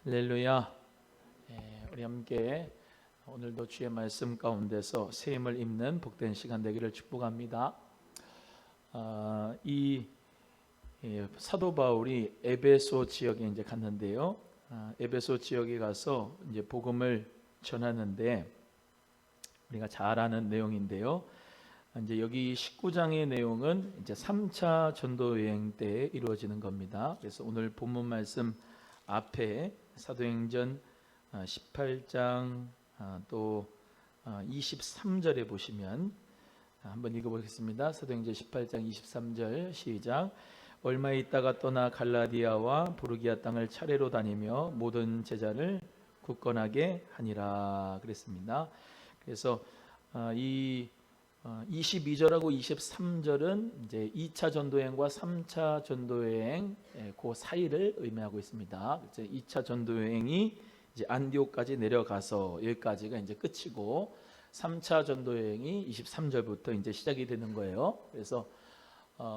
할렐루야. 우리 함께 오늘도 주의 말씀 가운데서 새 힘을 입는 복된 시간 되기를 축복합니다. 이 사도 바울이 에베소 지역에 이제 갔는데요. 에베소 지역에 가서 이제 복음을 전하는데 우리가 잘 아는 내용인데요. 이제 여기 19장의 내용은 이제 3차 전도 여행 때 이루어지는 겁니다. 그래서 오늘 본문 말씀 앞에 사도행전 18장 또 23절에 보시면 한번 읽어보겠습니다. 사도행전 18장 23절 시작. 얼마 있다가 떠나 갈라디아와 부르기아 땅을 차례로 다니며 모든 제자를 굳건하게 하니라 그랬습니다. 그래서 이 22절하고 23절은 이제 2차 전도여행과 3차 전도여행 그 사이를 의미하고 있습니다. 이제 2차 전도여행이 이제 안디옥까지 내려가서 여기까지가 이제 끝이고 3차 전도여행이 23절부터 이제 시작이 되는 거예요. 그래서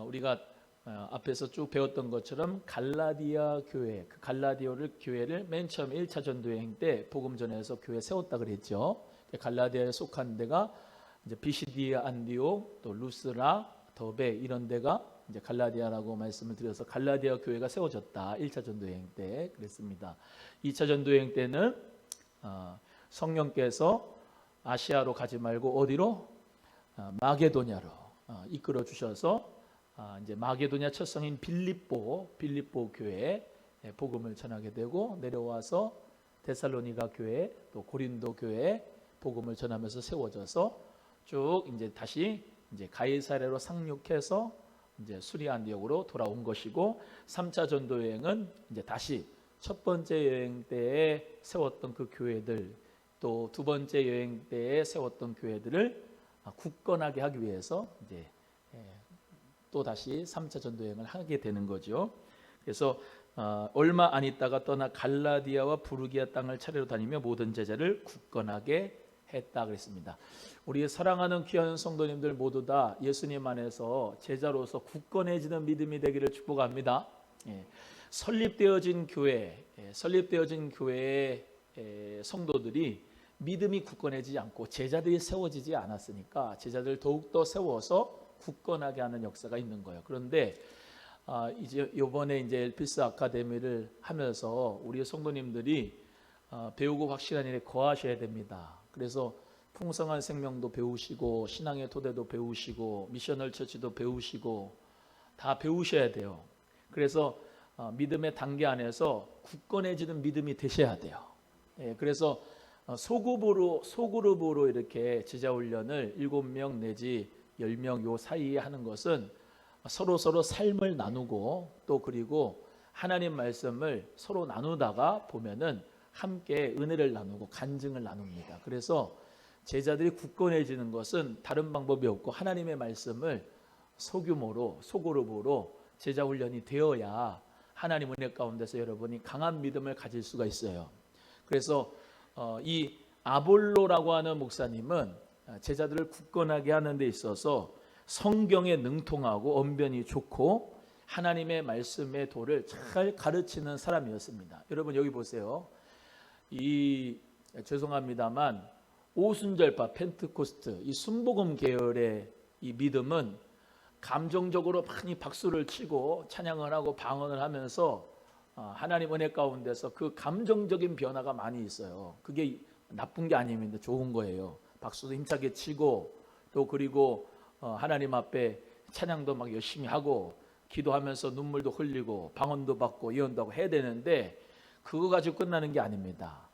우리가 앞에서 쭉 배웠던 것처럼 갈라디아 교회, 그 갈라디아 교회를 맨 처음 1차 전도여행 때 복음 전해서 교회 세웠다 그랬죠. 갈라디아에 속한 데가 이제 비시디아, 안디옥, 또 루스라, 더베 이런 데가 이제 갈라디아라고 말씀을 드려서 갈라디아 교회가 세워졌다. 1차 전도여행 때 그랬습니다. 2차 전도여행 때는 성령께서 아시아로 가지 말고 어디로? 마게도냐로 이끌어 주셔서 이제 마게도냐 첫 성인 빌립보 교회에 복음을 전하게 되고 내려와서 데살로니가 교회, 또 고린도 교회에 복음을 전하면서 세워져서 쭉 이제 다시 이제 가이사랴로 상륙해서 이제 수리 안디옥으로 돌아온 것이고 3차 전도 여행은 이제 다시 첫 번째 여행 때에 세웠던 그 교회들 또 두 번째 여행 때에 세웠던 교회들을 굳건하게 하기 위해서 이제 또 다시 3차 전도 여행을 하게 되는 거죠. 그래서 얼마 안 있다가 떠나 갈라디아와 부르기아 땅을 차례로 다니며 모든 제자를 굳건하게 했다 그랬습니다. 우리 사랑하는 귀한 성도님들 모두 다 예수님 안에서 제자로서 굳건해지는 믿음이 되기를 축복합니다. 설립되어진 교회의 성도들이 믿음이 굳건해지지 않고 제자들이 세워지지 않았으니까 제자들 더욱더 세워서 굳건하게 하는 역사가 있는 거예요. 그런데 이제 이번에 이제 엘피스 아카데미를 하면서 우리 성도님들이 배우고 확실한 일에 거하셔야 됩니다. 그래서 풍성한 생명도 배우시고 신앙의 토대도 배우시고 미셔널 처치도 배우시고 다 배우셔야 돼요. 그래서 믿음의 단계 안에서 굳건해지는 믿음이 되셔야 돼요. 그래서 소그룹으로 이렇게 제자 훈련을 7명 내지 10명 요 사이에 하는 것은 서로 삶을 나누고 또 그리고 하나님 말씀을 서로 나누다가 보면은 함께 은혜를 나누고 간증을 나눕니다. 그래서 제자들이 굳건해지는 것은 다른 방법이 없고 하나님의 말씀을 소규모로 소그룹으로 제자 훈련이 되어야 하나님 은혜 가운데서 여러분이 강한 믿음을 가질 수가 있어요. 그래서 이 아볼로라고 하는 목사님은 제자들을 굳건하게 하는 데 있어서 성경에 능통하고 언변이 좋고 하나님의 말씀의 도를 잘 가르치는 사람이었습니다. 여러분 여기 보세요. 죄송합니다만 오순절파 펜트코스트 이 순복음 계열의 이 믿음은 감정적으로 많이 박수를 치고 찬양을 하고 방언을 하면서 하나님 은혜 가운데서 그 감정적인 변화가 많이 있어요. 그게 나쁜 게 아닙니다. 좋은 거예요. 박수도 힘차게 치고 또 그리고 하나님 앞에 찬양도 막 열심히 하고 기도하면서 눈물도 흘리고 방언도 받고 예언도 하고 해야 되는데 그거 가지고 끝나는 게 아닙니다.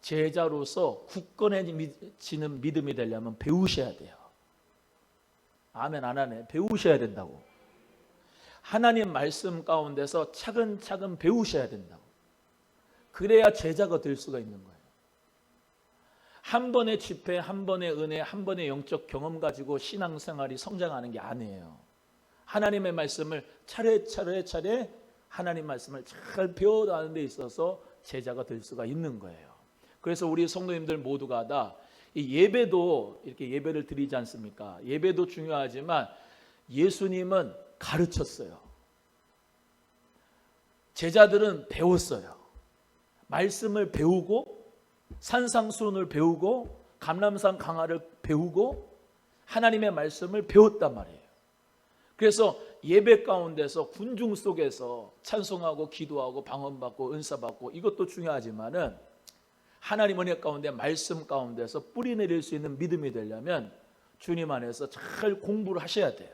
제자로서 굳건해지는 믿음이 되려면 배우셔야 돼요. 아멘 안 하네. 배우셔야 된다고. 하나님 말씀 가운데서 차근차근 배우셔야 된다고. 그래야 제자가 될 수가 있는 거예요. 한 번의 집회, 한 번의 은혜, 한 번의 영적 경험 가지고 신앙생활이 성장하는 게 아니에요. 하나님의 말씀을 차례 하나님 말씀을 잘 배워가는 데 있어서 제자가 될 수가 있는 거예요. 그래서 우리 성도님들 모두가 다 이 예배도 이렇게 예배를 드리지 않습니까? 예배도 중요하지만 예수님은 가르쳤어요. 제자들은 배웠어요. 말씀을 배우고 산상수훈을 배우고 감람산 강화를 배우고 하나님의 말씀을 배웠단 말이에요. 그래서 예배 가운데서 군중 속에서 찬송하고 기도하고 방언받고 은사받고 이것도 중요하지만은 하나님 은혜 가운데 말씀 가운데서 뿌리 내릴 수 있는 믿음이 되려면 주님 안에서 잘 공부를 하셔야 돼요.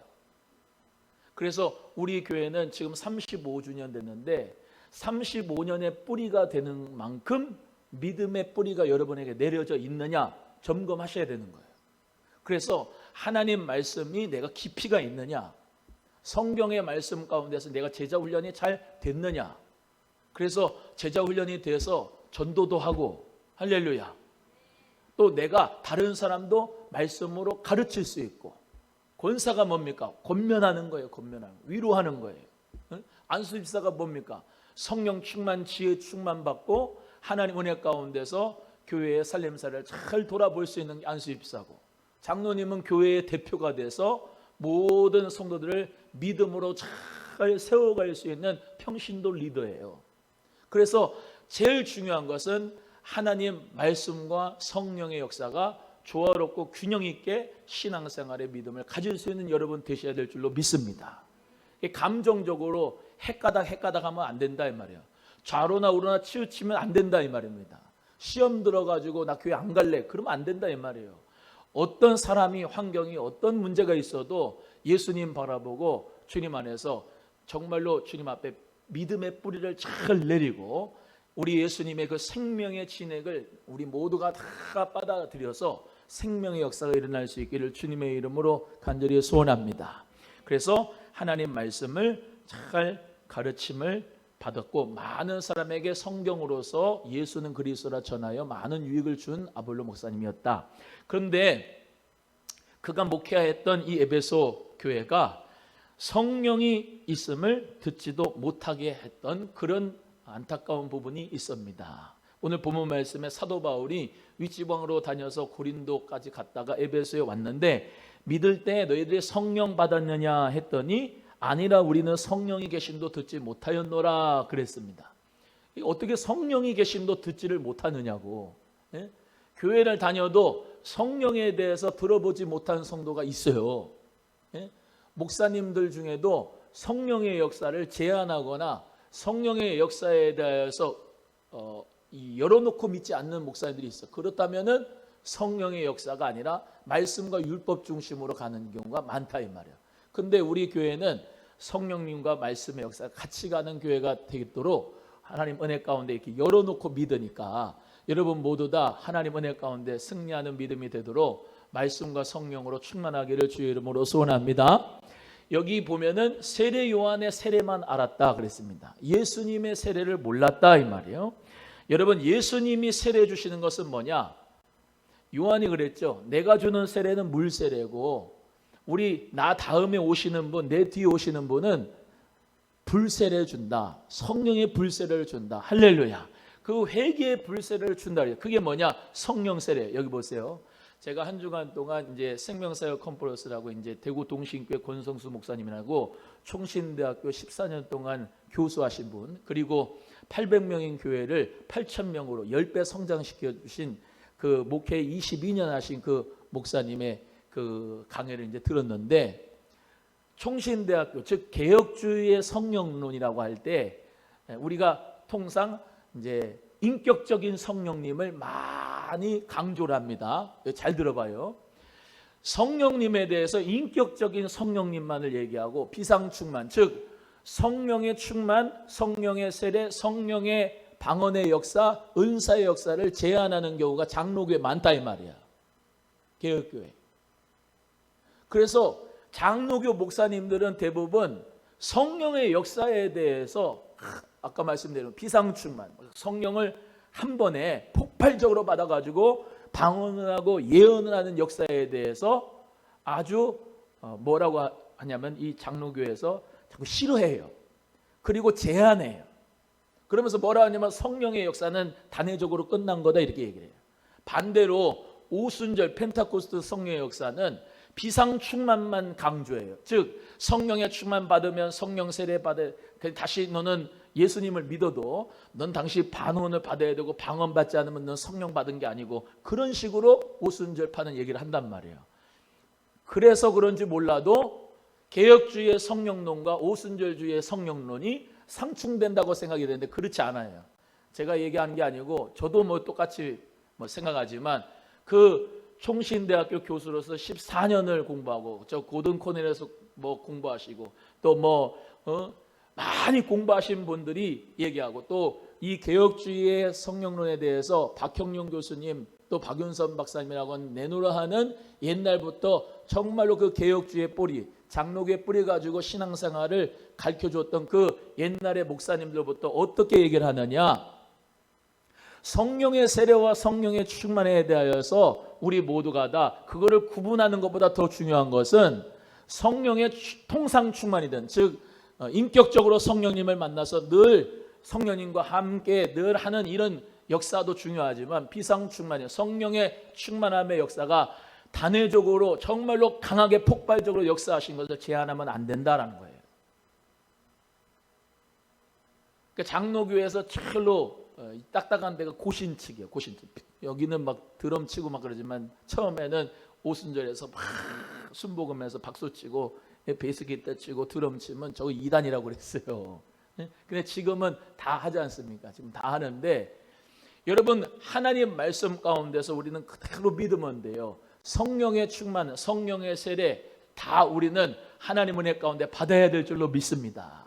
그래서 우리 교회는 지금 35주년 됐는데 35년의 뿌리가 되는 만큼 믿음의 뿌리가 여러분에게 내려져 있느냐 점검하셔야 되는 거예요. 그래서 하나님 말씀이 내가 깊이가 있느냐, 성경의 말씀 가운데서 내가 제자 훈련이 잘 됐느냐. 그래서 제자 훈련이 돼서 전도도 하고 할렐루야. 또 내가 다른 사람도 말씀으로 가르칠 수 있고 권사가 뭡니까? 권면하는 거예요. 권면하는 거. 위로하는 거예요. 안수집사가 뭡니까? 성령 충만, 지혜 충만 받고 하나님 은혜 가운데서 교회의 살림살이를 잘 돌아볼 수 있는 안수집사고, 장로님은 교회의 대표가 돼서 모든 성도들을 믿음으로 잘 세워갈 수 있는 평신도 리더예요. 그래서 제일 중요한 것은 하나님 말씀과 성령의 역사가 조화롭고 균형 있게 신앙생활의 믿음을 가질 수 있는 여러분 되셔야 될 줄로 믿습니다. 감정적으로 헷가닥 하면 안 된다 이 말이에요. 좌로나 우로나 치우치면 안 된다 이 말입니다. 시험 들어가지고 나 교회 안 갈래 그러면 안 된다 이 말이에요. 어떤 사람이 환경이 어떤 문제가 있어도 예수님 바라보고 주님 안에서 정말로 주님 앞에 믿음의 뿌리를 잘 내리고 우리 예수님의 그 생명의 진액을 우리 모두가 다 받아들여서 생명의 역사가 일어날 수 있기를 주님의 이름으로 간절히 소원합니다. 그래서 하나님 말씀을 잘 가르침을 받았고 많은 사람에게 성경으로서 예수는 그리스도라 전하여 많은 유익을 준 아볼로 목사님이었다. 그런데 그가 목회했던 이 에베소 교회가 성령이 있음을 듣지도 못하게 했던 그런 안타까운 부분이 있습니다. 오늘 본문 말씀에 사도 바울이 윗지방으로 다녀서 고린도까지 갔다가 에베소에 왔는데 믿을 때 너희들이 성령 받았느냐 했더니 아니라 우리는 성령이 계심도 듣지 못하였노라 그랬습니다. 어떻게 성령이 계심도 듣지를 못하느냐고. 예? 교회를 다녀도 성령에 대해서 들어보지 못한 성도가 있어요. 예? 목사님들 중에도 성령의 역사를 제한하거나 성령의 역사에 대해서 열어놓고 믿지 않는 목사님들이 있어. 그렇다면은 성령의 역사가 아니라 말씀과 율법 중심으로 가는 경우가 많다 이 말이야. 근데 우리 교회는 성령님과 말씀의 역사가 같이 가는 교회가 되도록 하나님 은혜 가운데 이렇게 열어놓고 믿으니까 여러분 모두 다 하나님 은혜 가운데 승리하는 믿음이 되도록 말씀과 성령으로 충만하기를 주의 이름으로 소원합니다. 여기 보면은 세례 요한의 세례만 알았다 그랬습니다. 예수님의 세례를 몰랐다 이 말이에요. 여러분 예수님이 세례 주시는 것은 뭐냐? 요한이 그랬죠. 내가 주는 세례는 물 세례고 우리 나 다음에 오시는 분, 내 뒤에 오시는 분은 불세례 준다. 성령의 불세례를 준다. 할렐루야. 그 회개의 불세례를 준다. 그게 뭐냐? 성령 세례. 여기 보세요. 제가 한 주간 동안 이제 생명사역 컨퍼런스라고 이제 대구 동신교회 권성수 목사님이라고 총신대학교 14년 동안 교수하신 분, 그리고 800명인 교회를 8,000명으로 10배 성장시켜 주신 그 목회 22년 하신 그 목사님의 그 강의를 이제 들었는데, 총신대학교 즉 개혁주의의 성령론이라고 할 때 우리가 통상 이제 인격적인 성령님을 많이 강조를 합니다. 잘 들어봐요. 성령님에 대해서 인격적인 성령님만을 얘기하고 비상충만 즉 성령의 충만, 성령의 세례, 성령의 방언의 역사, 은사의 역사를 제한하는 경우가 장로교에 많다 이 말이야. 개혁교회. 그래서 장로교 목사님들은 대부분 성령의 역사에 대해서 아까 말씀드린 비상충만, 성령을 한 번에 폭발적으로 받아가지고 방언을 하고 예언을 하는 역사에 대해서 아주 뭐라고 하냐면 이 장로교에서 자꾸 싫어해요. 그리고 제한해요. 그러면서 뭐라 하냐면 성령의 역사는 단회적으로 끝난 거다 이렇게 얘기를 해요. 반대로 오순절 펜타코스트 성령의 역사는 비상 충만만 강조해요. 즉 성령의 충만 받으면 성령 세례 받아, 다시 너는 예수님을 믿어도 넌 당시 반원을 받아야 되고 방언 받지 않으면 넌 성령 받은 게 아니고, 그런 식으로 오순절파는 얘기를 한단 말이에요. 그래서 그런지 몰라도 개혁주의의 성령론과 오순절주의의 성령론이 상충된다고 생각이 되는데 그렇지 않아요. 제가 얘기하는 게 아니고 저도 뭐 똑같이 생각하지만 그 총신대학교 교수로서 14년을 공부하고 저 고든 코넬에서 공부하시고 또 많이 공부하신 분들이 얘기하고, 또 이 개혁주의의 성령론에 대해서 박형룡 교수님 또 박윤선 박사님이라고 내놓으라 하는, 옛날부터 정말로 그 개혁주의의 뿌리, 장로교의 뿌리 가지고 신앙생활을 가르쳐줬던 그 옛날의 목사님들부터 어떻게 얘기를 하느냐, 성령의 세례와 성령의 충만에 대하여서 우리 모두가 다 그거를 구분하는 것보다 더 중요한 것은 성령의 통상 충만이든, 즉 인격적으로 성령님을 만나서 늘 성령님과 함께 늘 하는 이런 역사도 중요하지만, 비상 충만이요, 성령의 충만함의 역사가 단회적으로 정말로 강하게 폭발적으로 역사하신 것을 제한하면 안 된다라는 거예요. 그러니까 장로교에서 철로 딱딱한 데가 고신치기예요. 고신치기. 여기는 막 드럼 치고 막 그러지만 처음에는 오순절에서 막 순복음에서 박수 치고 베이스 기타 치고 드럼 치면 저거 2단이라고 그랬어요. 근데 지금은 다 하지 않습니까? 지금 다 하는데, 여러분 하나님 말씀 가운데서 우리는 그대로 믿으면 돼요. 성령의 충만, 성령의 세례 다 우리는 하나님 은혜 가운데 받아야 될 줄로 믿습니다.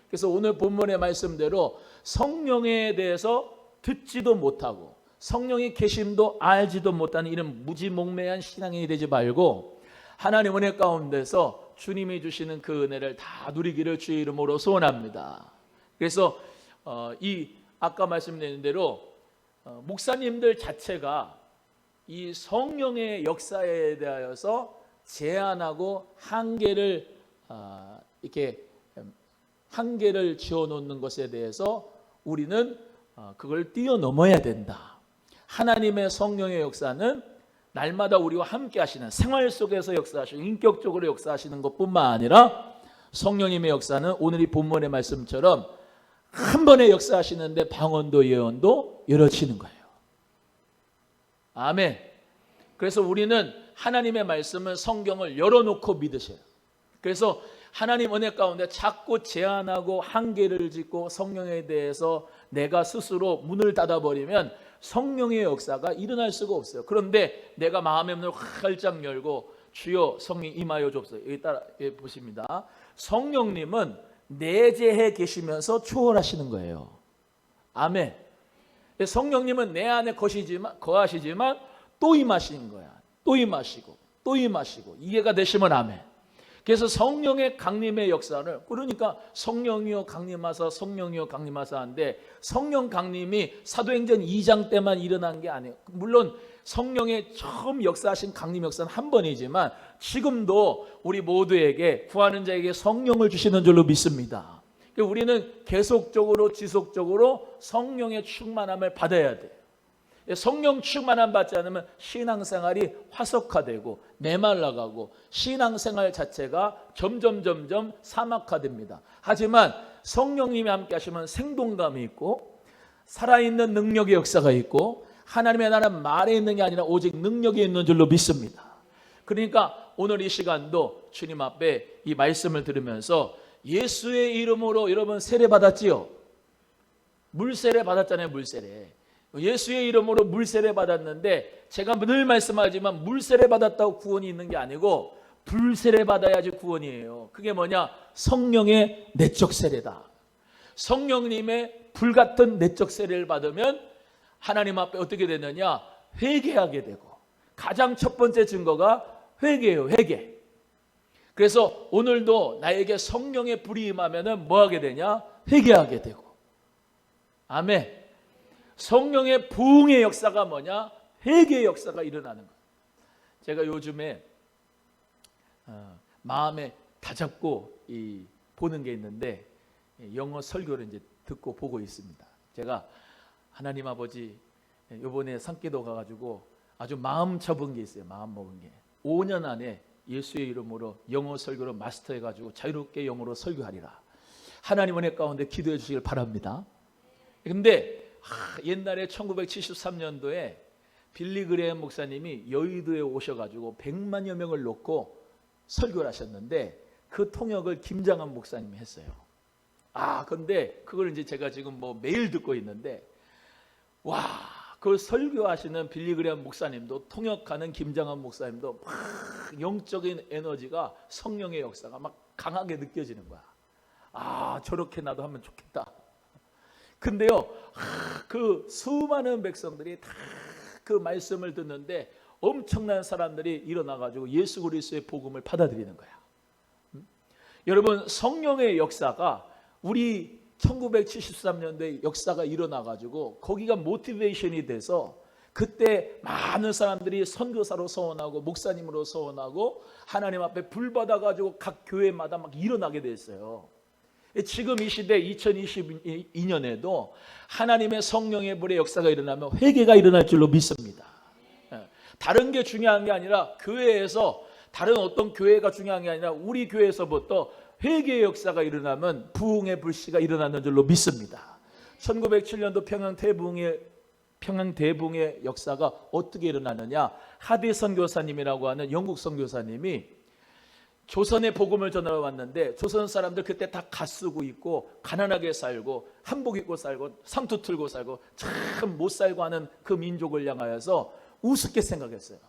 그래서 오늘 본문의 말씀대로 성령에 대해서 듣지도 못하고 성령의 계심도 알지도 못하는 이런 무지몽매한 신앙이 되지 말고, 하나님 은혜 가운데서 주님이 주시는 그 은혜를 다 누리기를 주의 이름으로 소원합니다. 그래서 아까 말씀드린 대로 목사님들 자체가 이 성령의 역사에 대하여서 제한하고 한계를 지어놓는 것에 대해서 우리는 그걸 뛰어넘어야 된다. 하나님의 성령의 역사는 날마다 우리와 함께 하시는, 생활 속에서 역사하시고 인격적으로 역사하시는 것뿐만 아니라, 성령님의 역사는 오늘 이 본문의 말씀처럼 한 번에 역사하시는데 방언도 예언도 열어지는 거예요. 아멘. 그래서 우리는 하나님의 말씀을, 성경을 열어놓고 믿으세요. 그래서 하나님 은혜 가운데 자꾸 제한하고 한계를 짓고 성령에 대해서 내가 스스로 문을 닫아버리면 성령의 역사가 일어날 수가 없어요. 그런데 내가 마음의 문을 활짝 열고 주여 성령 임하여 주옵소서. 여기 따라 보십니다. 성령님은 내재해 계시면서 초월하시는 거예요. 아멘. 성령님은 내 안에 거하시지만 또 임하시는 거야. 또 임하시고 또 임하시고, 이해가 되시면 아멘. 그래서 성령의 강림의 역사를, 그러니까 성령이여 강림하사 성령이여 강림하사 하는데, 성령 강림이 사도행전 2장 때만 일어난 게 아니에요. 물론 성령의 처음 역사하신 강림 역사는 한 번이지만 지금도 우리 모두에게, 구하는 자에게 성령을 주시는 줄로 믿습니다. 우리는 계속적으로 지속적으로 성령의 충만함을 받아야 돼요. 성령 충만함 받지 않으면 신앙생활이 화석화되고 메말라가고 신앙생활 자체가 점점 사막화됩니다. 하지만 성령님이 함께 하시면 생동감이 있고 살아있는 능력의 역사가 있고, 하나님의 나라는 말에 있는 게 아니라 오직 능력이 있는 줄로 믿습니다. 그러니까 오늘 이 시간도 주님 앞에 이 말씀을 들으면서 예수의 이름으로 여러분 세례 받았지요? 물세례 받았잖아요. 물세례. 예수의 이름으로 물세례 받았는데, 제가 늘 말씀하지만 물세례 받았다고 구원이 있는 게 아니고 불세례 받아야지 구원이에요. 그게 뭐냐? 성령의 내적 세례다. 성령님의 불같은 내적 세례를 받으면 하나님 앞에 어떻게 되느냐? 회개하게 되고, 가장 첫 번째 증거가 회개예요. 회개. 그래서 오늘도 나에게 성령의 불이 임하면 뭐 하게 되냐? 회개하게 되고. 아멘. 성령의 부흥의 역사가 뭐냐? 회개의 역사가 일어나는 거예요. 제가 요즘에 마음에 다잡고 보는 게 있는데, 영어 설교를 이제 듣고 보고 있습니다. 제가 하나님 아버지 이번에 산기도 가가지고 아주 마음 접은 게 있어요. 마음 먹은 게 5년 안에 예수의 이름으로 영어 설교를 마스터해가지고 자유롭게 영어로 설교하리라. 하나님 은혜 가운데 기도해 주시길 바랍니다. 근데 옛날에 1973년도에 빌리 그레엄 목사님이 여의도에 오셔가지고 100만여 명을 놓고 설교를 하셨는데 그 통역을 김장한 목사님이 했어요. 근데 그걸 이제 제가 지금 매일 듣고 있는데, 그 설교하시는 빌리 그레엄 목사님도, 통역하는 김장한 목사님도 막 영적인 에너지가, 성령의 역사가 막 강하게 느껴지는 거야. 저렇게 나도 하면 좋겠다. 근데요, 그 수많은 백성들이 다 그 말씀을 듣는데 엄청난 사람들이 일어나가지고 예수 그리스도의 복음을 받아들이는 거야. 여러분, 성령의 역사가, 우리 1973년도에 역사가 일어나가지고 거기가 모티베이션이 돼서 그때 많은 사람들이 선교사로 서원하고 목사님으로 서원하고 하나님 앞에 불 받아가지고 각 교회마다 막 일어나게 됐어요. 지금 이 시대 2022년에도 하나님의 성령의 불의 역사가 일어나면 회개가 일어날 줄로 믿습니다. 다른 게 중요한 게 아니라, 교회에서 다른 어떤 교회가 중요한 게 아니라 우리 교회에서부터 회개의 역사가 일어나면 부흥의 불씨가 일어나는 줄로 믿습니다. 1907년도 평양 대붕의 역사가 어떻게 일어나느냐, 하디 선교사님이라고 하는 영국 선교사님이 조선의 복음을 전하러 왔는데, 조선 사람들 그때 다 갓 쓰고 있고 가난하게 살고 한복 입고 살고 상투 틀고 살고 참 못 살고 하는 그 민족을 향하여서 우습게 생각했어요.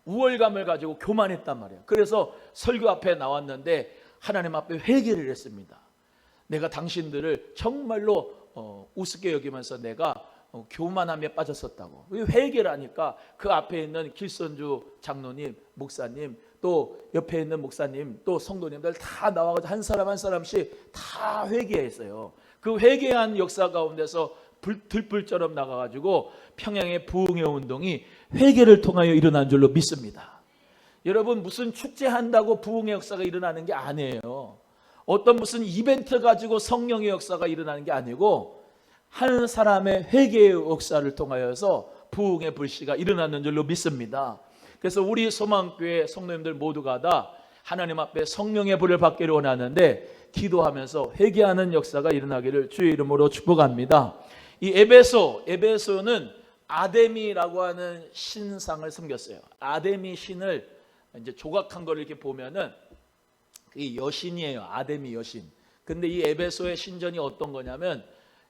우월감을 가지고 교만했단 말이에요. 그래서 설교 앞에 나왔는데 하나님 앞에 회개를 했습니다. 내가 당신들을 정말로 우습게 여기면서 내가 교만함에 빠졌었다고. 회개를 하니까 그 앞에 있는 길선주 장로님, 목사님, 또 옆에 있는 목사님, 또 성도님들 다 나와가지고 한 사람 한 사람씩 다 회개했어요. 그 회개한 역사 가운데서 들불처럼 나가가지고 평양의 부흥의 운동이 회개를 통하여 일어난 줄로 믿습니다. 여러분, 무슨 축제한다고 부흥의 역사가 일어나는 게 아니에요. 어떤 무슨 이벤트 가지고 성령의 역사가 일어나는 게 아니고, 한 사람의 회개의 역사를 통하여서 부흥의 불씨가 일어나는 줄로 믿습니다. 그래서 우리 소망교회 성도님들 모두가 다 하나님 앞에 성령의 불을 받기를 원하는데, 기도하면서 회개하는 역사가 일어나기를 주의 이름으로 축복합니다. 이 에베소는 아데미라고 하는 신상을 섬겼어요. 아데미 신을 이제 조각한 걸 이렇게 보면은 이 여신이에요. 아데미 여신. 근데 이 에베소의 신전이 어떤 거냐면,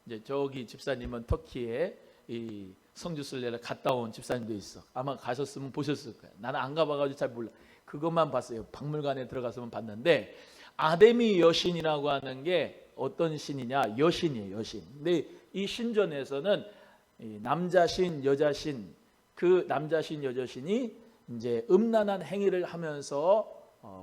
이제 저기 집사님은 터키에 이 성지순례를 갔다 온 집사님도 있어. 아마 가셨으면 보셨을 거예요. 나는 안 가봐가지고 잘 몰라. 그것만 봤어요. 박물관에 들어가서만 봤는데, 아데미 여신이라고 하는 게 어떤 신이냐? 여신이에요, 여신. 근데 이 신전에서는 이 남자신, 여자신, 그 남자신, 여자신이 이제 음란한 행위를 하면서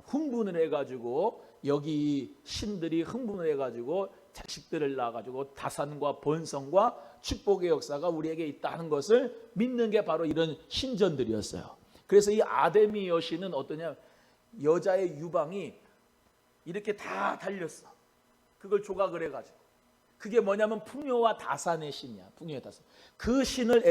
흥분을 해가지고, 여기 신들이 흥분을 해가지고 자식들을 낳아가지고 다산과 번성과 축복의 역사가 우리에게 있다는 것을 믿는 게 바로 이런 신전들이었어요. 그래서 이 아데미 여신은 어떠냐, 여자의 유방이 이렇게 다 달렸어. 그걸 조각을 해가지고. 그게 뭐냐면 풍요와 다산의 신이야. 풍요와 다산. 그 신을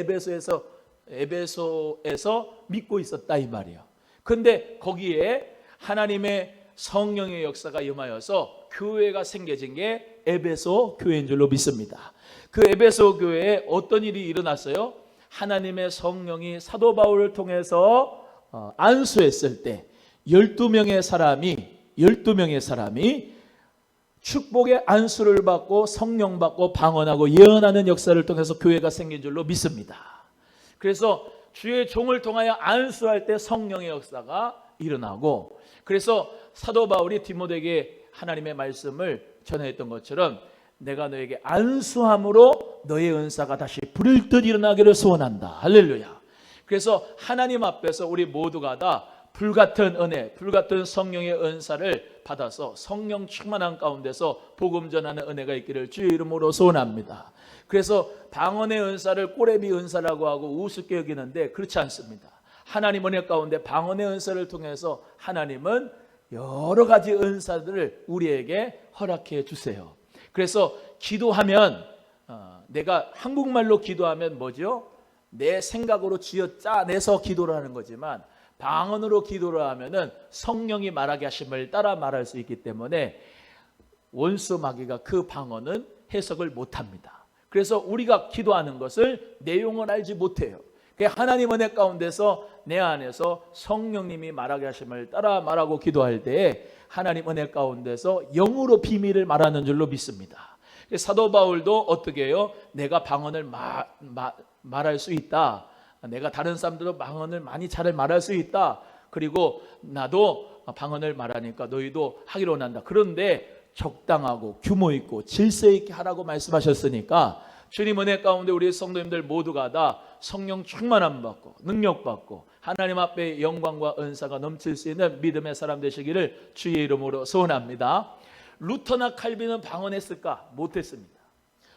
에베소에서 믿고 있었다 이 말이에요. 그런데 거기에 하나님의 성령의 역사가 임하여서 교회가 생겨진 게 에베소 교회인 줄로 믿습니다. 그 에베소 교회에 어떤 일이 일어났어요? 하나님의 성령이 사도 바울을 통해서 안수했을 때 12명의 사람이 축복의 안수를 받고 성령 받고 방언하고 예언하는 역사를 통해서 교회가 생긴 줄로 믿습니다. 그래서 주의 종을 통하여 안수할 때 성령의 역사가 일어나고, 그래서 사도 바울이 디모데에게 하나님의 말씀을 전했던 것처럼 내가 너에게 안수함으로 너의 은사가 다시 불을 듯 일어나기를 소원한다. 할렐루야. 그래서 하나님 앞에서 우리 모두가 다 불같은 은혜, 불같은 성령의 은사를 받아서 성령 충만한 가운데서 복음 전하는 은혜가 있기를 주의 이름으로 소원합니다. 그래서 방언의 은사를 꼬레비 은사라고 하고 우습게 여기는데 그렇지 않습니다. 하나님 은혜 가운데 방언의 은사를 통해서 하나님은 여러 가지 은사들을 우리에게 허락해 주세요. 그래서 기도하면 내가 한국말로 기도하면 뭐죠? 내 생각으로 쥐어 짜내서 기도를 하는 거지만, 방언으로 기도를 하면은 성령이 말하게 하심을 따라 말할 수 있기 때문에 원수 마귀가 그 방언은 해석을 못합니다. 그래서 우리가 기도하는 것을 내용을 알지 못해요. 하나님 은혜 가운데서 내 안에서 성령님이 말하게 하심을 따라 말하고 기도할 때에 하나님 은혜 가운데서 영으로 비밀을 말하는 줄로 믿습니다. 사도 바울도 어떻게 해요? 내가 방언을 말할 수 있다. 내가 다른 사람들도 방언을 많이 잘 말할 수 있다. 그리고 나도 방언을 말하니까 너희도 하기로 한다. 그런데 적당하고 규모 있고 질서 있게 하라고 말씀하셨으니까 주님 은혜 가운데 우리 성도님들 모두가 다 성령 충만함 받고 능력 받고 하나님 앞에 영광과 은사가 넘칠 수 있는 믿음의 사람 되시기를 주의 이름으로 소원합니다. 루터나 칼빈은 방언했을까? 못했습니다.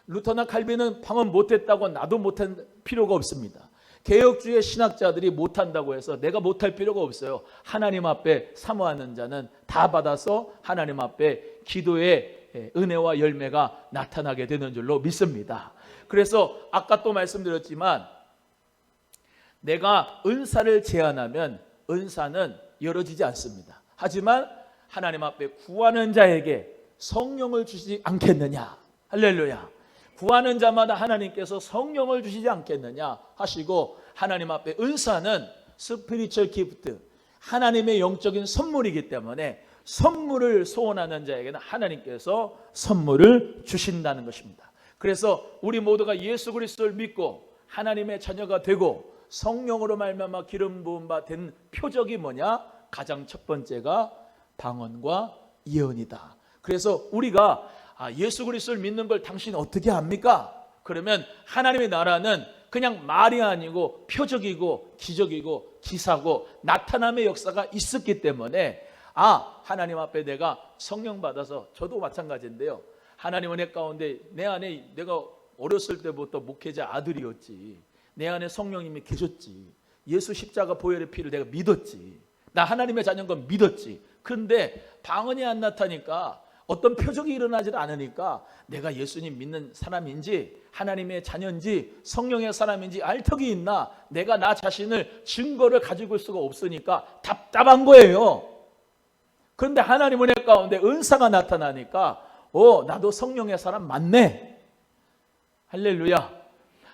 루터나 칼빈은 방언 못했다고 나도 못할 필요가 없습니다. 개혁주의 신학자들이 못한다고 해서 내가 못할 필요가 없어요. 하나님 앞에 사모하는 자는 다 받아서 하나님 앞에 기도의 은혜와 열매가 나타나게 되는 줄로 믿습니다. 그래서 아까 또 말씀드렸지만 내가 은사를 제한하면 은사는 열어지지 않습니다. 하지만 하나님 앞에 구하는 자에게 성령을 주시지 않겠느냐. 할렐루야. 구하는 자마다 하나님께서 성령을 주시지 않겠느냐 하시고 하나님 앞에 은사는 스피리추얼 기프트, 하나님의 영적인 선물이기 때문에 선물을 소원하는 자에게는 하나님께서 선물을 주신다는 것입니다. 그래서 우리 모두가 예수 그리스도를 믿고 하나님의 자녀가 되고 성령으로 말미암아 기름 부음 받은 표적이 뭐냐? 가장 첫 번째가 방언과 예언이다. 그래서 우리가 예수 그리스도를 믿는 걸 당신 어떻게 합니까? 그러면 하나님의 나라는 그냥 말이 아니고 표적이고 기적이고 기사고 나타남의 역사가 있었기 때문에 하나님 앞에 내가 성령 받아서 저도 마찬가지인데요. 하나님 은혜 가운데 내 안에 내가 어렸을 때부터 목회자 아들이었지. 내 안에 성령님이 계셨지. 예수 십자가 보혈의 피를 내가 믿었지. 나 하나님의 자녀인 건 믿었지. 그런데 방언이 안 나타니까 어떤 표적이 일어나지 않으니까 내가 예수님 믿는 사람인지 하나님의 자녀인지 성령의 사람인지 알 턱이 있나 내가 나 자신을 증거를 가지고 있을 수가 없으니까 답답한 거예요. 그런데 하나님 은혜 가운데 은사가 나타나니까 나도 성령의 사람 맞네. 할렐루야.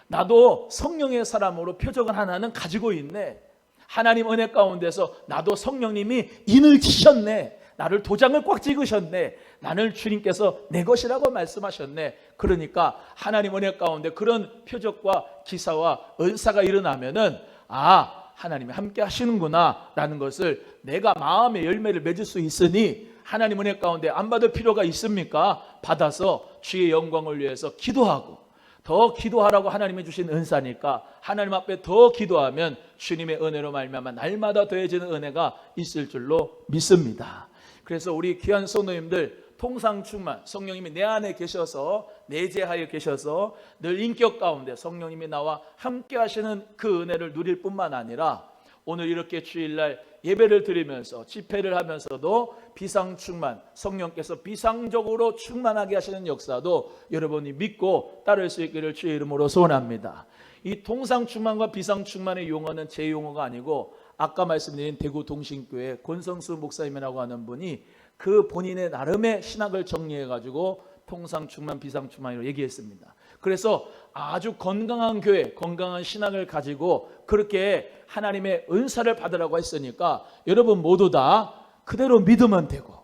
나도 성령의 사람으로 표적을 하나는 가지고 있네. 하나님 은혜 가운데서 나도 성령님이 인을 치셨네. 나를 도장을 꽉 찍으셨네. 나를 주님께서 내 것이라고 말씀하셨네. 그러니까 하나님 은혜 가운데 그런 표적과 기사와 은사가 일어나면은 하나님이 함께 하시는구나 라는 것을 내가 마음의 열매를 맺을 수 있으니 하나님 은혜 가운데 안 받을 필요가 있습니까? 받아서 주의 영광을 위해서 기도하고 더 기도하라고 하나님이 주신 은사니까 하나님 앞에 더 기도하면 주님의 은혜로 말미암아 날마다 더해지는 은혜가 있을 줄로 믿습니다. 그래서 우리 귀한 성도님들 통상 충만 성령님이 내 안에 계셔서 내재하여 계셔서 늘 인격 가운데 성령님이 나와 함께 하시는 그 은혜를 누릴 뿐만 아니라 오늘 이렇게 주일날 예배를 드리면서 집회를 하면서도 비상충만 성령께서 비상적으로 충만하게 하시는 역사도 여러분이 믿고 따를 수 있기를 주의 이름으로 소원합니다. 이 통상충만과 비상충만의 용어는 제 용어가 아니고 아까 말씀드린 대구 동신교회 권성수 목사님이라고 하는 분이 그 본인의 나름의 신학을 정리해가지고 통상충만 비상충만으로 얘기했습니다. 그래서 아주 건강한 교회, 건강한 신학을 가지고 그렇게 하나님의 은사를 받으라고 했으니까 여러분 모두 다 그대로 믿으면 되고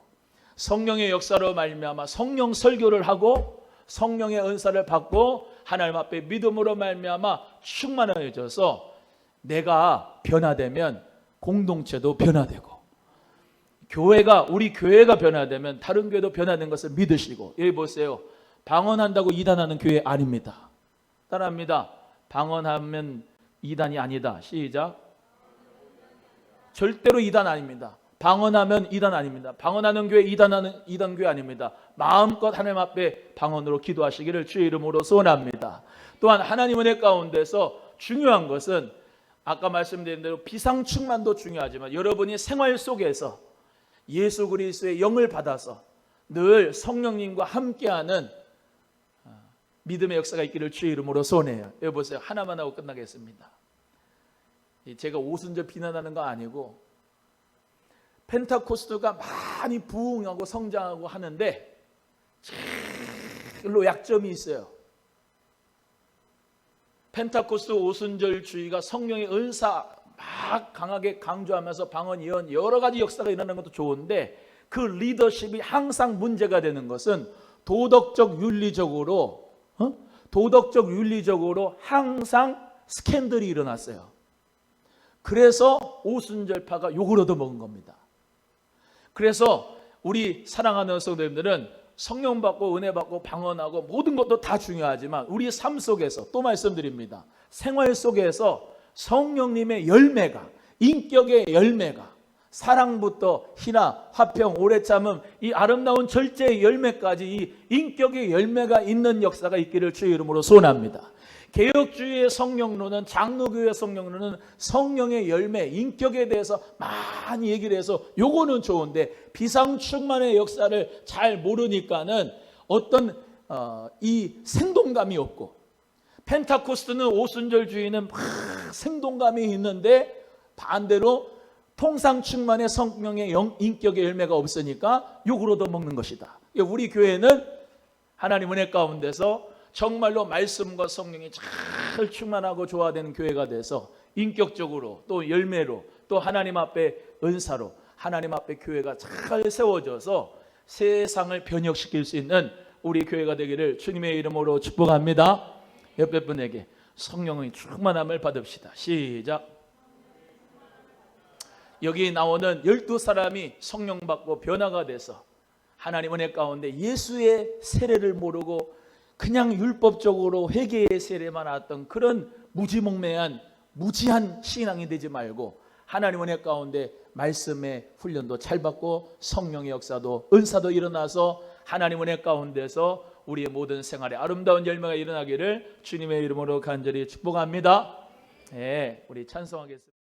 성령의 역사로 말미암아 성령 설교를 하고 성령의 은사를 받고 하나님 앞에 믿음으로 말미암아 충만해져서 내가 변화되면 공동체도 변화되고 우리 교회가 변화되면 다른 교회도 변화된 것을 믿으시고 여기 보세요. 방언한다고 이단하는 교회 아닙니다. 따라합니다. 방언하면 이단이 아니다. 시작. 절대로 이단 아닙니다. 방언하면 이단 아닙니다. 방언하는 교회 이단 교회 아닙니다. 마음껏 하나님 앞에 방언으로 기도하시기를 주의 이름으로 소원합니다. 또한 하나님 은혜 가운데서 중요한 것은 아까 말씀드린 대로 비상충만도 중요하지만 여러분이 생활 속에서 예수 그리스도의 영을 받아서 늘 성령님과 함께하는 믿음의 역사가 있기를 주의 이름으로 소원해요. 여기 보세요. 하나만 하고 끝나겠습니다. 제가 오순절 비난하는 거 아니고 펜타코스트가 많이 부흥하고 성장하고 하는데 별로 약점이 있어요. 펜타코스트 오순절주의가 성령의 은사 막 강하게 강조하면서 방언, 예언 여러 가지 역사가 일어나는 것도 좋은데 그 리더십이 항상 문제가 되는 것은 도덕적 윤리적으로 항상 스캔들이 일어났어요. 그래서 오순절파가 욕을 얻어먹은 겁니다. 그래서 우리 사랑하는 성도님들은 성령 받고 은혜 받고 방언하고 모든 것도 다 중요하지만 우리 삶 속에서 또 말씀드립니다. 생활 속에서 성령님의 열매가, 인격의 열매가, 사랑부터 희나 화평 오래 참음 이 아름다운 절제의 열매까지 이 인격의 열매가 있는 역사가 있기를 주의 이름으로 소원합니다. 개혁주의의 성령론은, 장로교의 성령론은 성령의 열매, 인격에 대해서 많이 얘기를 해서 요거는 좋은데 비상충만의 역사를 잘 모르니까는 어떤 이 생동감이 없고, 펜타코스트는 오순절주의는 막 생동감이 있는데 반대로 통상충만의 성령의 인격의 열매가 없으니까 욕을 얻어먹는 것이다. 우리 교회는 하나님 은혜 가운데서 정말로 말씀과 성령이 잘 충만하고 조화되는 교회가 돼서 인격적으로 또 열매로 또 하나님 앞에 은사로 하나님 앞에 교회가 잘 세워져서 세상을 변혁시킬 수 있는 우리 교회가 되기를 주님의 이름으로 축복합니다. 옆에 분에게 성령의 충만함을 받읍시다. 시작. 여기 나오는 12사람이 성령 받고 변화가 돼서 하나님 은혜 가운데 예수의 세례를 모르고 그냥 율법적으로 회개의 세례만 왔던 그런 무지몽매한 무지한 신앙이 되지 말고 하나님 은혜 가운데 말씀의 훈련도 잘 받고 성령의 역사도 은사도 일어나서 하나님 은혜 가운데서 우리의 모든 생활에 아름다운 열매가 일어나기를 주님의 이름으로 간절히 축복합니다. 네, 우리 찬송하겠습니다.